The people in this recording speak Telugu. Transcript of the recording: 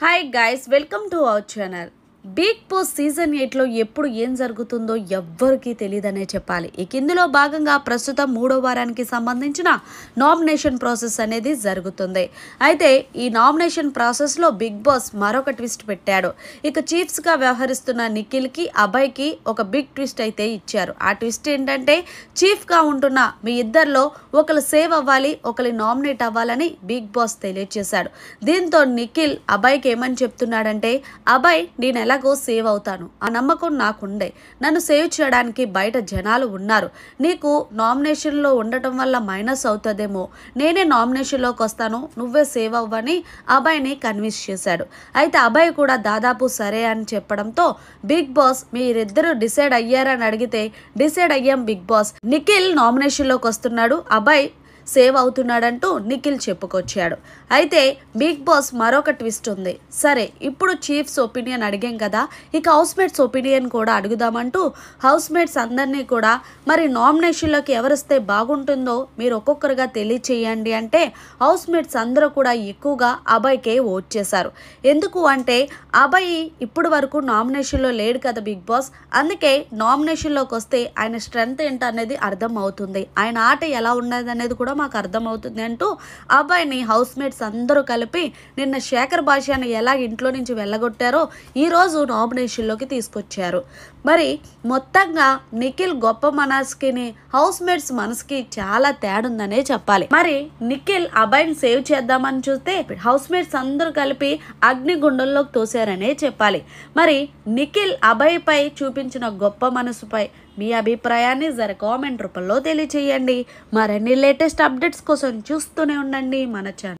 Hi guys, welcome to our channel. Big boss season 8లో ఎప్పుడు ఏం జరుగుతుందో ఎవ్వరికీ తెలియదనే చెప్పాలి. ఇందులో భాగంగా ప్రస్తుతం 3వ వారానికి సంబంధించిన నామినేషన్ ప్రాసెస్ అనేది జరుగుతుంది. అయితే ఈ నామినేషన్ ప్రాసెస్లో బిగ్ బాస్ మరొక ట్విస్ట్ పెట్టాడు. ఇక చీఫ్స్గా వ్యవహరిస్తున్న నిఖిల్కి, అభయ్కి ఒక బిగ్ ట్విస్ట్ అయితే ఇచ్చారు. ఆ ట్విస్ట్ ఏంటంటే చీఫ్గా ఉంటున్న మీ ఇద్దరిలో ఒకరు సేవ్ అవ్వాలి, ఒకరు నామినేట్ అవ్వాలని బిగ్ బాస్ తెలియజేశాడు. దీంతో నిఖిల్ అభయ్కి ఏమని చెప్తున్నాడంటే, అభయ్ నేను ఎలాగో సేవ్ అవుతాను, ఆ నమ్మకం నాకుండే, నన్ను సేవ్ చేయడానికి బయట జనాలు ఉన్నారు, నీకు నామినేషన్లో ఉండటం వల్ల మైనస్ అవుతుందేమో, నేనే నామినేషన్లోకి వస్తాను, నువ్వే సేవ్ అవ్వని అభయ్ని కన్విన్స్ చేశాడు. అయితే అభయ్ కూడా దాదాపు సరే అని చెప్పడంతో బిగ్ బాస్ మీరిద్దరూ డిసైడ్ అయ్యారని అడిగితే డిసైడ్ అయ్యాం బిగ్ బాస్, నిఖిల్ నామినేషన్లోకి వస్తున్నాడు, అభయ్ సేవ్ అవుతున్నాడంటూ నిఖిల్ చెప్పుకొచ్చాడు. అయితే బిగ్ బాస్ మరొక ట్విస్ట్ ఉంది. సరే, ఇప్పుడు చీఫ్స్ ఒపీనియన్ అడిగాం కదా, ఇక హౌస్ మేట్స్ ఒపీనియన్ కూడా అడుగుదామంటూ హౌస్ మేట్స్ అందరినీ కూడా మరి నామినేషన్లోకి ఎవరిస్తే బాగుంటుందో మీరు ఒక్కొక్కరుగా తెలియచేయండి అంటే హౌస్ మేట్స్ అందరూ కూడా ఎక్కువగా అభయ్కే ఓట్ చేశారు. ఎందుకు అంటే అభయ్ ఇప్పుడు వరకు నామినేషన్లో లేడు కదా బిగ్ బాస్, అందుకే నామినేషన్లోకి వస్తే ఆయన స్ట్రెంగ్త్ ఏంటనేది అర్థం అవుతుంది, ఆయన ఆట ఎలా ఉన్నది అనేది కూడా మాకు అర్థమవుతుంది అంటూ అబ్బాయిని హౌస్ మేట్స్ అందరూ కలిపి నిన్న శేఖర్ భాషని ఎలా ఇంట్లో నుంచి వెళ్ళగొట్టారో ఈరోజు నామినేషన్లోకి తీసుకొచ్చారు. మరి మొత్తంగా నిఖిల్ గొప్ప మనసుకి హౌస్ మేట్స్ మనసుకి చాలా తేడుందనే చెప్పాలి. మరి నిఖిల్ అబ్బాయిని సేవ్ చేద్దామని చూస్తే హౌస్ మేట్స్ అందరూ కలిపి అగ్నిగుండంలోకి తోసారనే చెప్పాలి. మరి నిఖిల్ అబ్బాయి పై చూపించిన గొప్ప మనసుపై మీ అభిప్రాయాన్ని కామెంట్ రూపంలో తెలియచేయండి. మరిన్ని లేటెస్ట్ అప్డేట్స్ కోసం చూస్తూనే ఉండండి మన ఛానల్.